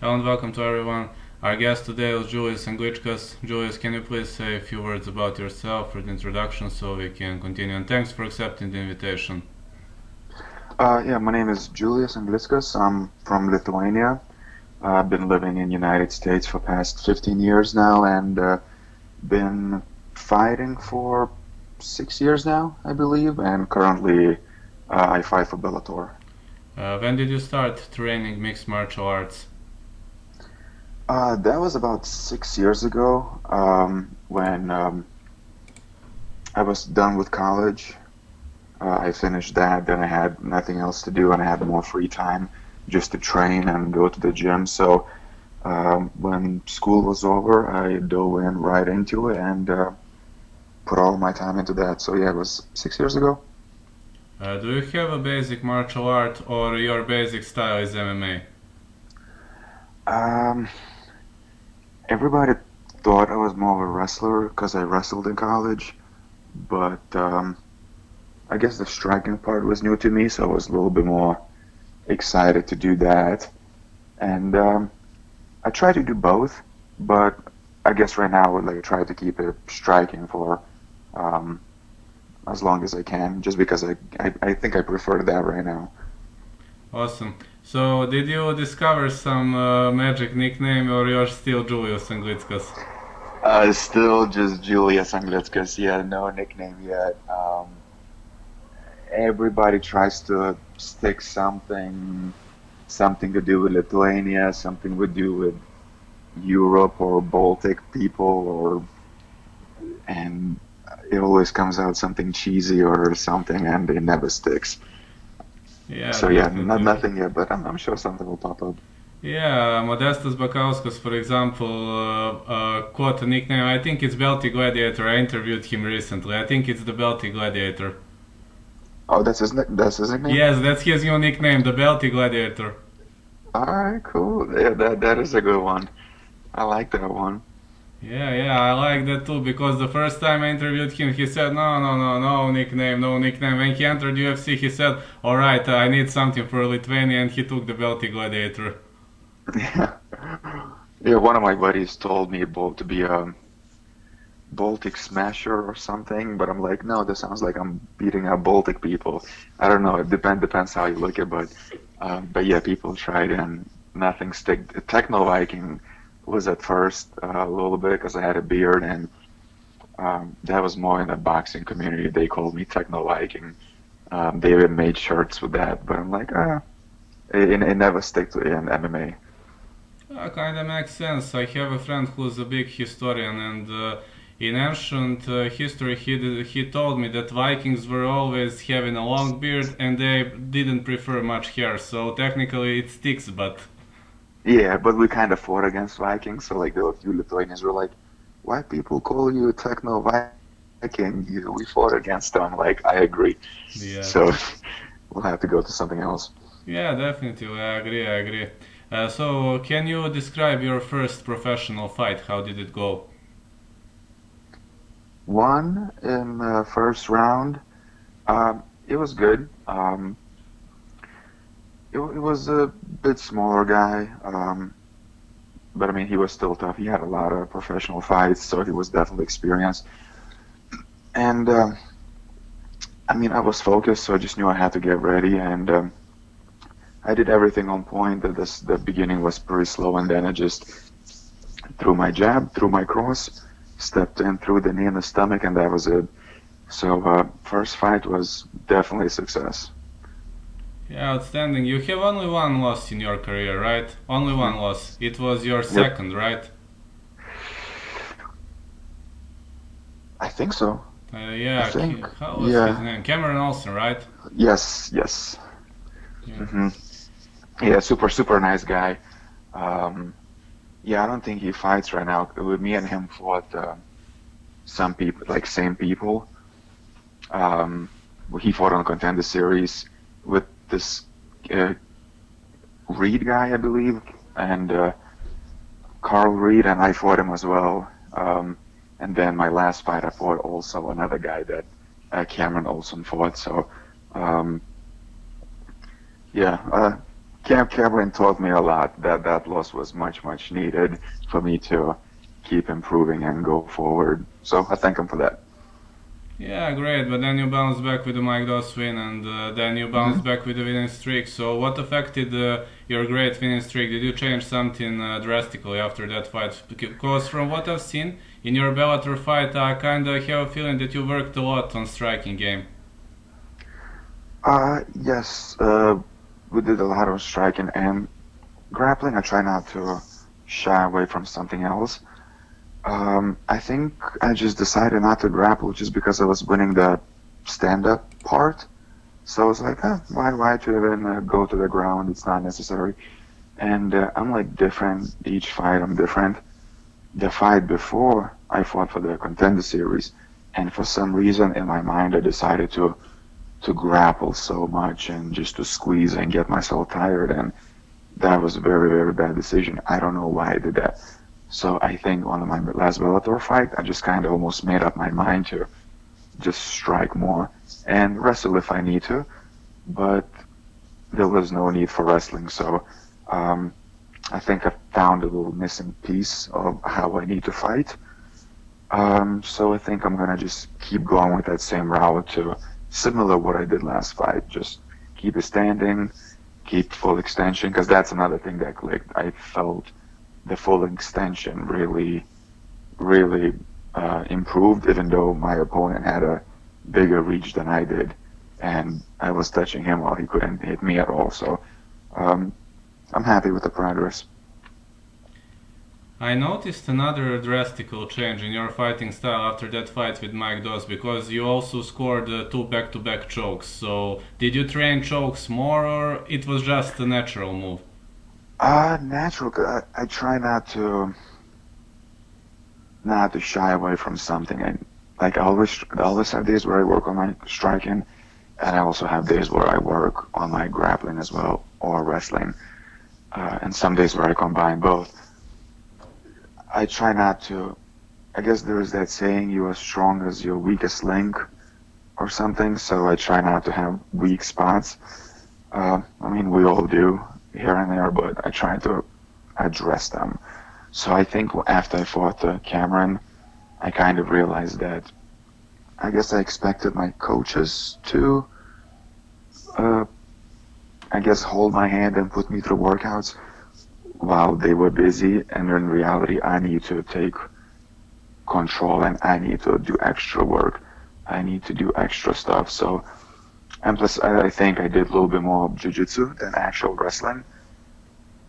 Hello and welcome to everyone. Our guest today is Julius Anglickas. Julius, can you please say a few words about yourself for the introduction so we can continue? And thanks for accepting the invitation. Yeah, my name is Julius Anglickas. I'm from Lithuania. I've been living in United States for past 15 years now and been fighting for 6 years now, I believe, and currently I fight for Bellator. When did you start training mixed martial arts? That was about 6 years ago when I was done with college. I finished that, then I had nothing else to do and I had more free time just to train and go to the gym. So when school was over, I dove in right into it and put all my time into that. So yeah, it was 6 years ago. Do you have a basic martial art or your basic style is MMA? Um, Everybody thought I was more of a wrestler because I wrestled in college, but I guess the striking part was new to me, so I was a little bit more excited to do that. And I try to do both, but I guess right now I would like try to keep it striking for um, as long as I can, just because I think I prefer that right now. Awesome. So, did you discover some magic nickname or you're still Julius Anglickas? Still just Julius Anglickas. Yeah, no nickname yet. Everybody tries to stick something to do with Lithuania, something to do with Europe or Baltic people, or and it always comes out something cheesy or something, and it never sticks. Yeah, So yeah, not definitely. nothing yet, but I'm sure something will pop up. Yeah, Modestas Bakauskas, for example, quote a nickname. I think it's Belty Gladiator. I interviewed him recently. I think it's the Belty Gladiator. Oh, that's his nickname. Yes, that's his new nickname, the Belty Gladiator. All right, cool. Yeah, that is a good one. I like that one. Yeah, I like that too because the first time I interviewed him, he said, no nickname, no nickname. When he entered UFC, he said, alright, I need something for Lithuania, and he took the Belty Gladiator. Yeah, yeah. One of my buddies told me about to be a Baltic Smasher or something, but I'm like, no, this sounds like I'm beating up Baltic people. I don't know. It depends how you look at, but yeah, people tried and nothing stick. Techno Viking was at first a little bit because I had a beard, and that was more in the boxing community. They called me Techno Viking. They even made shirts with that, but I'm like, it never stick to in MMA. Kinda makes sense. I have a friend who's a big historian, and in ancient history, he told me that Vikings were always having a long beard and they didn't prefer much hair. So technically, it sticks, but Yeah, but we kind of fought against Vikings, so like a few Lithuanians were like, "Why people call you Techno Viking? We fought against them." Like, I agree. yeah, So we'll have to go to something else. yeah, definitely, I agree. So, can you describe your first professional fight? How did it go? One in the first round. It was good. It was a bit smaller guy, but I mean, he was still tough. He had a lot of professional fights, so he was definitely experienced. And I mean, I was focused, so I just knew I had to get ready, and I did everything on point. The beginning was pretty slow, and then I just threw my jab, threw my cross, stepped in, threw the knee in the stomach, and that was it. So first fight was definitely a success. Yeah, outstanding. You have only one loss in your career, right? Only one Hmm. loss. It was your Yep, second, right? I think so. I Yeah, think, how was his yeah, name? Cameron Olsen, right? yes. Yeah. Hmm. Yeah, super nice guy. Um, yeah, I don't think he fights right now. With me and him fought some people, like same people. Um, he fought on Contender Series with this uh, Reed guy, I believe, and Carl Reed, and I fought him as well. And then my last fight, I fought also another guy that Cameron Olson fought. So um, yeah, Cameron taught me a lot. That loss was much needed for me to keep improving and go forward. So I thank him for that. Yeah, great. But then you bounced back with the Mike Doss win, and then you bounced Hmm. back with the winning streak. So what affected your great winning streak? Did you change something drastically after that fight? Because from what I've seen in your Bellator fight, I kind of have a feeling that you worked a lot on striking game. Yes, we did a lot of striking and grappling. I try not to shy away from something else. I think I just decided not to grapple just because I was winning the stand-up part. So I was like, why to even go to the ground? It's not necessary. And I'm like different. Each fight, I'm different. The fight before, I fought for the contender series, and for some reason in my mind, I decided to grapple so much and just to squeeze and get myself tired, and that was a very bad decision. I don't know why I did that. So I think on my last Bellator fight, I just kind of almost made up my mind to just strike more and wrestle if I need to, but there was no need for wrestling. So um, I think I found a little missing piece of how I need to fight. So I think I'm gonna just keep going with that same route to similar what I did last fight. Just keep it standing, keep full extension, because that's another thing that clicked. I felt the full extension really improved, even though my opponent had a bigger reach than I did, and I was touching him while he couldn't hit me at all. So um, I'm happy with the progress. I noticed another drastic change in your fighting style after that fight with Mike Doss because you also scored two back-to-back chokes. So did you train chokes more, or it was just a natural move? Natural. 'Cause I try not to shy away from something. I always have days where I work on my striking, and I also have days where I work on my grappling as well or wrestling, and some days where I combine both. I try not to. I guess there is that saying, "You are strong as your weakest link" or something. So I try not to have weak spots. I mean, we all do here and there, but I try to address them. So I think after I fought Cameron, I kind of realized that I guess I expected my coaches to, uh, I guess, hold my hand and put me through workouts while they were busy. And in reality, I need to take control and I need to do extra work. I need to do extra stuff. So, and plus, I think I did a little bit more jiu-jitsu than actual wrestling.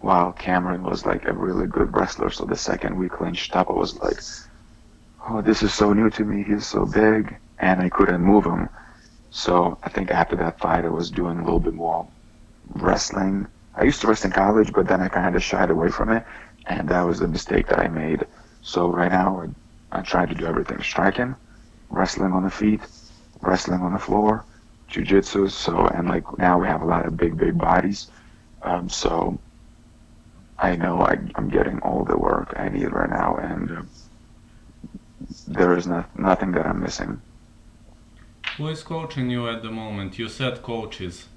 While Cameron was like a really good wrestler, so the second we clinched up, I was like, "Oh, this is so new to me. He's so big," and I couldn't move him. So I think after that fight, I was doing a little bit more wrestling. I used to wrestle in college, but then I kind of shied away from it, and that was the mistake that I made. So right now, I try to do everything: striking, wrestling on the feet, wrestling on the floor, jiu-jitsu. So and like now we have a lot of big bodies. So I know I'm getting all the work I need right now, and there is nothing that I'm missing. Who is coaching you at the moment? You said coaches.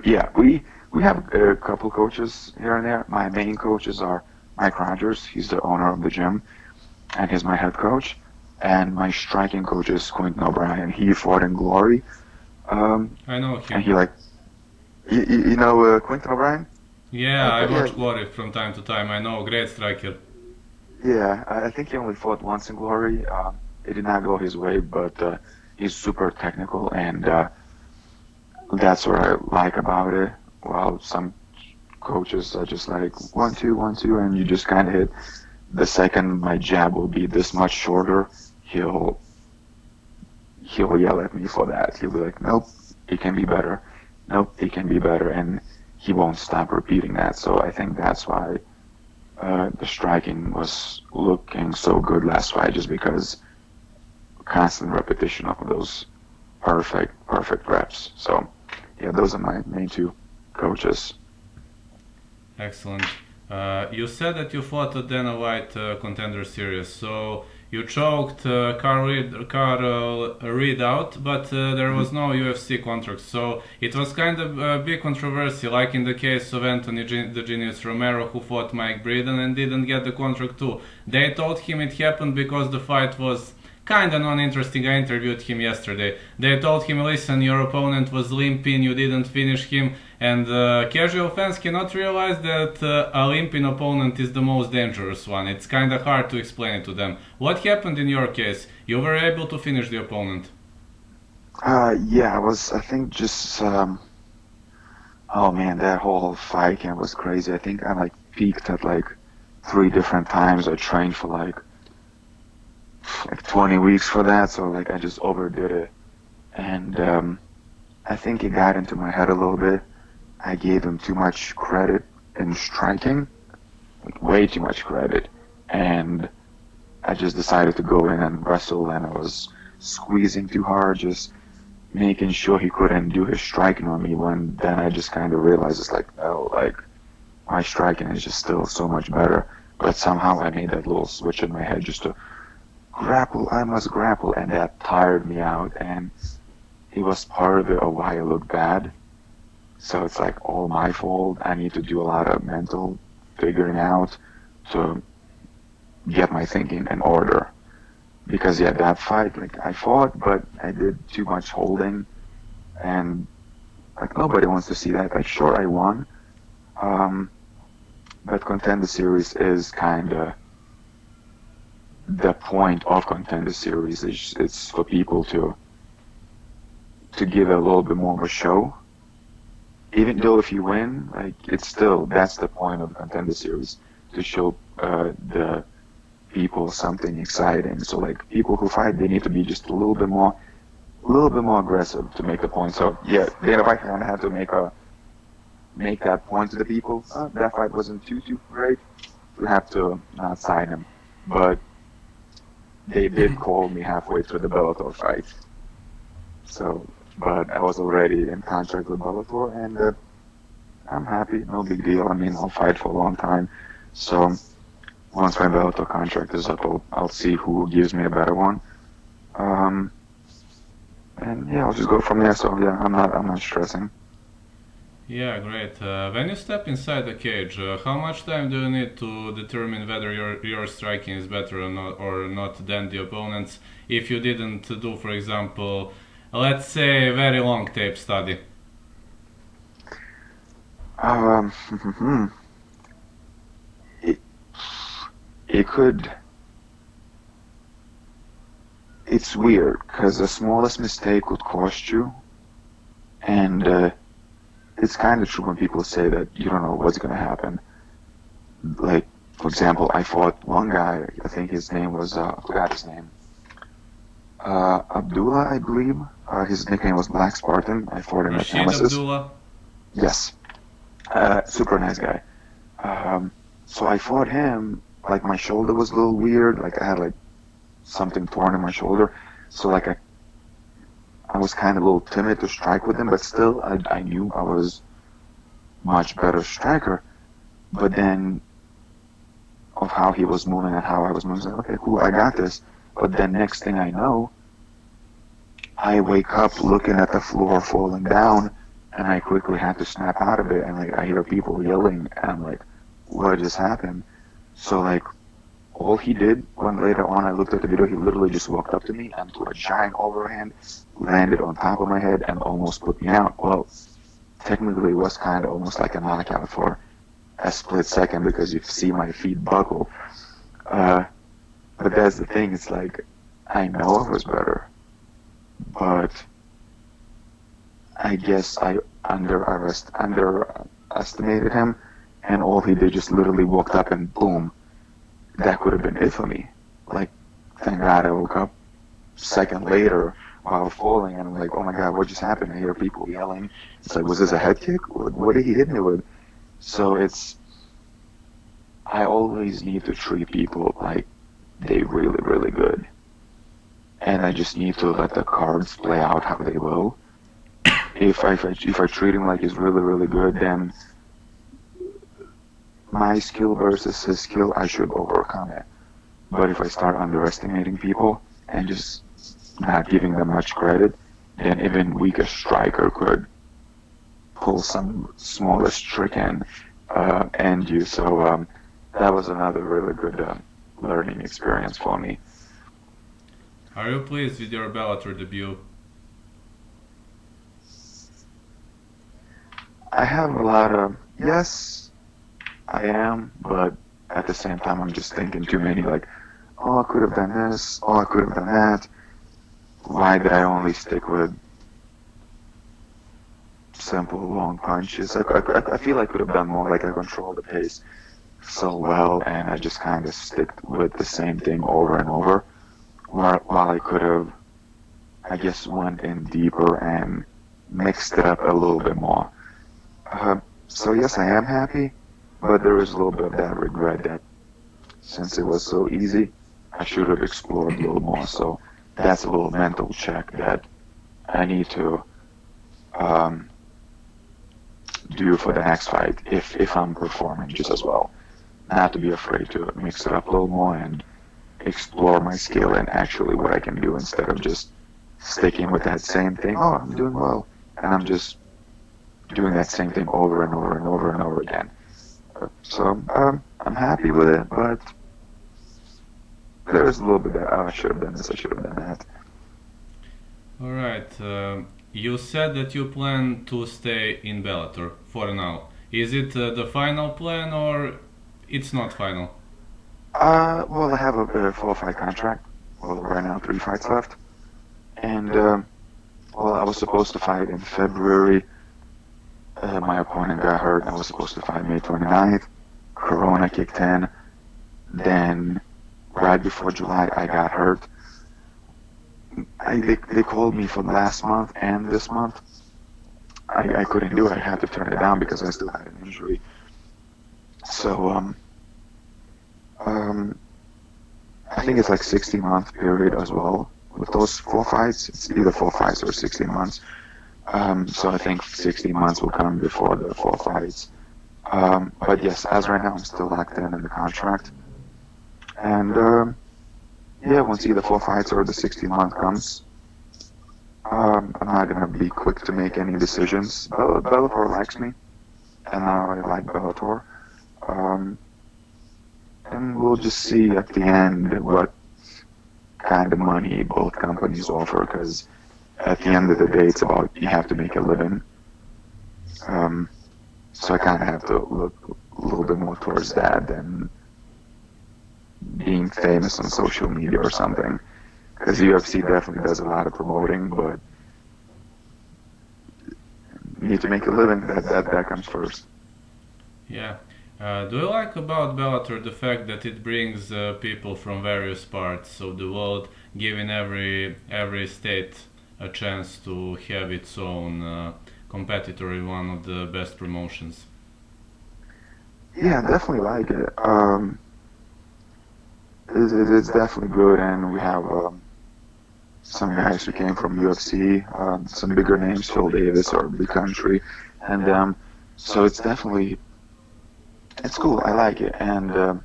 Yeah, we have a couple coaches here and there. My main coaches are Mike Rogers. He's the owner of the gym, and he's my head coach. And my striking coach is Quinton OBrien. He fought in Glory, I know and him. he like you know Quinton OBrien? Yeah, I Yeah, watch Glory from time to time. I know, great striker. yeah. I think he only fought once in Glory. It did not go his way, but he's super technical, and that's what I like about it. While some coaches are just like 1-2, 1-2, and you just kind of hit. The second my jab will be this much shorter, he'll he'll yell at me for that. He'll be like, "Nope, it can be better. Nope, it can be better," and he won't stop repeating that. So I think that's why the striking was looking so good last fight, just because constant repetition of those perfect reps. So yeah, those are my main two coaches. Excellent. You said that you fought at Dana White Contender Series, so You choked Reed out, but there was no UFC contract, so it was kind of a big controversy, like in the case of Anthony the Genius Romero, who fought Mike Breeden and didn't get the contract too. They told him it happened because the fight was kinda non-interesting. I interviewed him yesterday. They told him, listen, your opponent was limping, you didn't finish him, and casual fans cannot realize that a limping opponent is the most dangerous one. It's kinda hard to explain it to them. What happened in your case? You were able to finish the opponent. Yeah, I think just, oh man, that whole fight camp was crazy. I think I like peaked at like 3 different times. I trained for like 20 weeks for that, so like I just overdid it. And I think it got into my head a little bit. I gave him too much credit in striking, like way too much credit. And I just decided to go in and wrestle, and I was squeezing too hard, just making sure he couldn't do his striking on me. When then I just kind of realized it's like, oh, like my striking is just still so much better. But somehow I made that little switch in my head just to grapple, I must grapple, and that tired me out, and it was part of it of why I looked bad. So it's like all my fault. I need to do a lot of mental figuring out to get my thinking in order. Because yeah, that fight, like I fought, but I did too much holding, and like nobody wants to see that. Like sure, I won, but Contender Series is kind of the point of Contender Series. It's for people to give it a little bit more of a show. Even though if you win, like it's still, that's the point of Contender Series, to show the people something exciting. So like people who fight, they need to be just a little bit more aggressive to make the point. So yeah, Dana White kind of had to make that point to the people. That fight wasn't too great. We have to not sign him, but they did call me halfway through the Bellator fight. So, but I was already in contract with Bellator, and I'm happy. No big deal. I mean, I'll fight for a long time. So once my Bellator contract is up, I'll see who gives me a better one. And yeah, I'll just go from there. So yeah, I'm not stressing. Yeah, great. When you step inside the cage, how much time do you need to determine whether your striking is better or not than the opponent's? If you didn't do, for example, let's say a very long tape study. It could. It's weird because the smallest mistake could cost you, and it's kind of true when people say that you don't know what's going to happen. Like, for example, I fought one guy, I think his name was, I forgot his name, Abdullah, I believe. His nickname was Black Spartan. I fought him at Nemesis. Abdullah? Yes. Super nice guy. So I fought him, like my shoulder was a little weird, like I had like something torn in my shoulder. So like I was kind of a little timid to strike with him, but still I knew I was much better striker. But then of how he was moving and how I was moving, I was like, okay, cool, I got this. But then next thing I know, I wake up looking at the floor falling down, and I quickly had to snap out of it, and like I hear people yelling, and I'm like, what just happened? So like all he did, when later on I looked at the video, he literally just walked up to me and threw a giant overhand, landed on top of my head, and almost put me out. Well, technically it was kind of almost like a knockout for a split second because you see my feet buckle. But that's the thing, it's like, I know I was better, but I guess I underestimated him, and all he did just literally walked up and boom. That could have been it for me. Like, thank God I woke up second later while falling, and I'm like, oh my God, what just happened? I hear people yelling. It's like, was this a head kick? What did he hit me with? So I always need to treat people like they really, really good. And I just need to let the cards play out how they will. If I treat him like he's really, really good, then my skill versus his skill, I should overcome it. But if I start underestimating people and just not giving them much credit, then even weaker striker could pull some smallest trick and end you. So that was another really good learning experience for me. Are you pleased with your Bellator debut? I have a lot of yes, I am, but at the same time, I'm just thinking too many like, oh, I could have done this, oh, I could have done that. Why did I only stick with simple long punches? I feel I could have done more. Like I controlled the pace so well, and I just kind of stick with the same thing over and over. While I could have, I guess, went in deeper and mixed it up a little bit more. So yes, I am happy, but there is a little bit of that regret that since it was so easy, I should have explored a little more. So that's a little mental check that I need to um, do for the next fight if I'm performing just as well. Not to be afraid to mix it up a little more and explore my skill and actually what I can do instead of just sticking with that same thing. Oh, I'm doing well, and I'm just doing that same thing over and over and over and over again. So I'm happy with it, but there's a little bit that I should have done this, I should have done that. All right. You said that you plan to stay in Bellator for now. Is it the final plan or it's not final? Well, I have a 4-fight contract. Well, right now 3 fights left, and well, I was supposed to fight in February. My opponent got hurt. I was supposed to fight May 29th. Corona kicked in. Then, right before July, I got hurt. They called me for last month and this month. I couldn't do it. I had to turn it down because I still had an injury. So, I think it's like 60-month period as well. With those 4 fights, it's either 4 fights or 60 months. So I think 60 months will come before the 4 fights. But yes, as right now, I'm still locked in the contract. And yeah, once either 4 fights or the 60-month comes, I'm not gonna be quick to make any decisions. Bellator likes me, and I like Bellator. And we'll just see at the end what kind of money both companies offer, because at the end of the day, it's about you have to make a living. So I kind of have to look a little bit more towards that than being famous on social media or something. Because UFC definitely does a lot of promoting, but you need to make a living. That comes first. Yeah. Do you like about Bellator the fact that it brings people from various parts of the world, giving every state a chance to have its own competitor in one of the best promotions? Yeah, I definitely like it. It's definitely good, and we have some guys who came from UFC, some bigger names, Phil Davis or Big Country, and so it's cool. I like it, and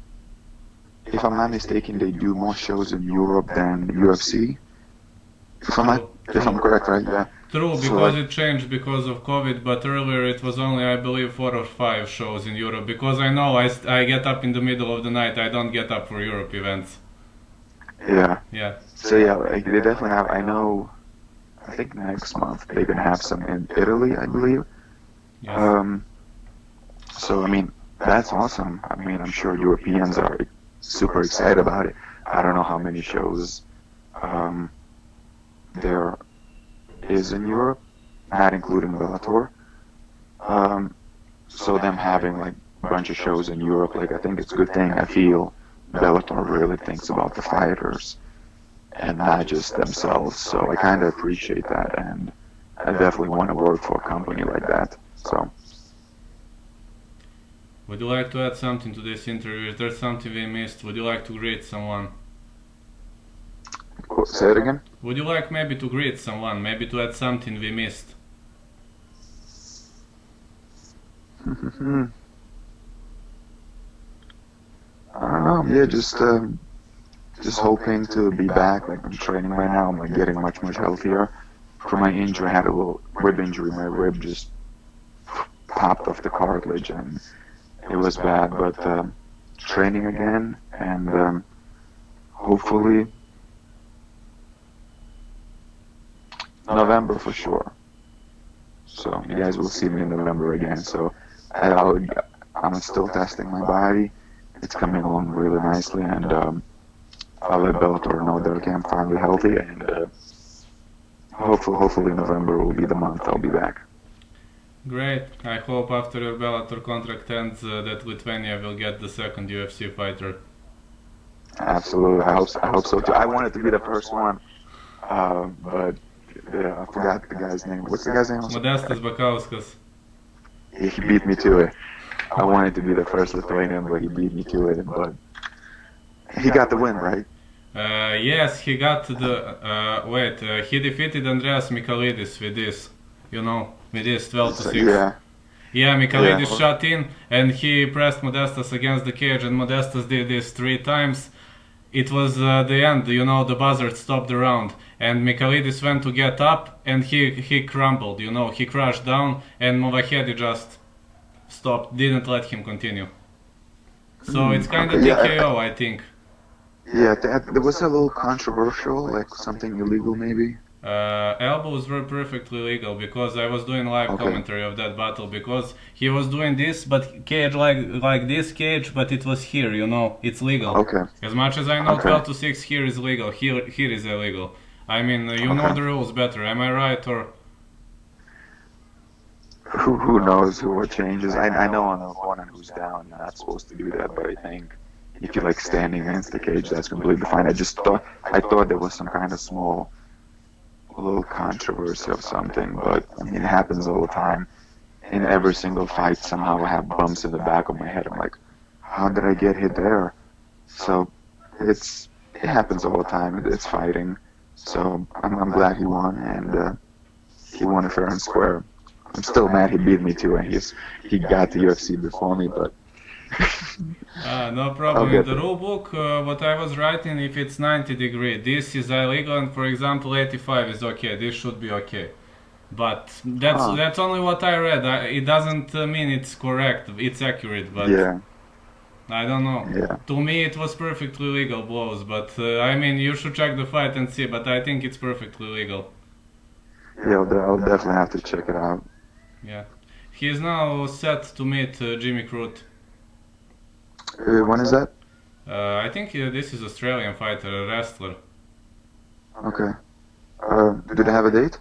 if I'm not mistaken, they do more shows in Europe than UFC. If I'm correct, right? Yeah. True, So because like, it changed because of COVID, but earlier it was only, I believe, 4 or 5 shows in Europe. Because I know I get up in the middle of the night, I don't get up for Europe events. yeah. Yeah. So yeah, like, they definitely have. I know. I think next month they're gonna have some in Italy, I believe. Yes. So I mean, that's awesome. I mean, I'm sure Europeans are super excited about it. I don't know how many shows there is in Europe, not including Bellator. So them having like a bunch of shows in Europe, like I think it's a good thing. I feel Bellator really thinks about the fighters and not just themselves. So I kind of appreciate that, and I definitely want to work for a company like that. So. Would you like to add something to this interview? Is there something we missed? Would you like to greet someone? Say it again? Would you like maybe to greet someone? Maybe to add something we missed? I don't know. Yeah, just just hoping to be back. Like I'm training right now. I'm like getting much healthier. For my injury, I had a little rib injury. My rib just popped off the cartilage, and it was bad. But training again, and hopefully November for sure. So you guys will see me in November again. So I'm still testing my body. It's coming along really nicely, and I'll let Bellator know that I'm finally healthy, and hopefully November will be the month I'll be back. Great. I hope after your Bellator contract ends that Lithuania will get the second UFC fighter. Absolutely. I hope so too. I wanted to be the first one, but I forgot the guy's name. What's the guy's name? Modestas Bakauskas. He beat me to it. I wanted to be the first Lithuanian, but he beat me to it. But he got the win, right? Yes, he got the. He defeated Andreas Michailidis with this, with this 12-6. Yeah. Yeah, Michailidis shot in, and he pressed Modestas against the cage, and Modestas did this 3 times. It was the end, the buzzer stopped the round, and Michailidis went to get up, and he crumbled, he crashed down, and Movahedi just stopped, didn't let him continue. So it's kind of TKO, I think. Yeah, there was a little controversial, like something illegal maybe. Elbows were perfectly legal because I was doing live commentary of that battle, because he was doing this, but cage like this cage, but it was here, it's legal. Okay. As much as I know, 12-6 here is legal, here is illegal. I mean, know the rules better, am I right, or? Who knows what changes? I know on the opponent who's down, you're not supposed to do that, but I think if you're like standing against the cage, that's completely fine. I thought there was some kind of small little controversy of something, but I mean, it happens all the time. In every single fight, somehow I have bumps in the back of my head. I'm like, how did I get hit there? So it happens all the time. It's fighting. So I'm glad he won, and he won it fair and square. I'm still mad he beat me too, and he got the UFC before me, but. No problem. In the rule book, what I was writing, if it's 90 degree, this is illegal, and for example 85 is okay. This should be okay. But that's only what I read. It doesn't mean it's correct, it's accurate, but I don't know. Yeah. To me it was perfectly legal blows, but I mean, you should check the fight and see, but I think it's perfectly legal. Yeah, I'll definitely have to check it out. Yeah. He is now set to meet Jimmy Crute. When is that? I think this is Australian fighter, a wrestler. Okay. Do they have a date?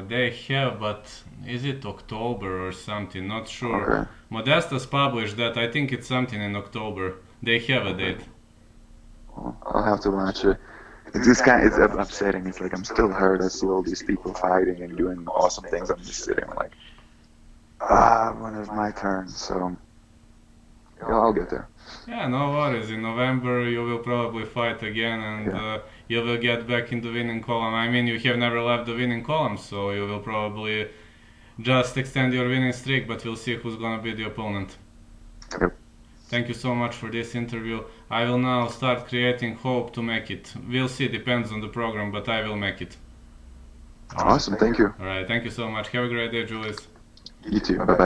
They have, but is it October or something? Not sure. Okay. Modestas published that. I think it's something in October. They have a date. Well, I'll have to watch it. It's upsetting. It's like I'm still hurt. I see all these people fighting and doing awesome things. I'm just sitting like, when is my turn? So. I'll get there. Yeah, no worries. In November you will probably fight again, and you will get back in the winning column. I mean, you have never left the winning column, so you will probably just extend your winning streak, but we'll see who's gonna be the opponent. Yep. Thank you so much for this interview. I will now start creating hope to make it. We'll see, depends on the program, but I will make it. Awesome, thank you. Alright, thank you so much. Have a great day, Julius. You too, bye-bye.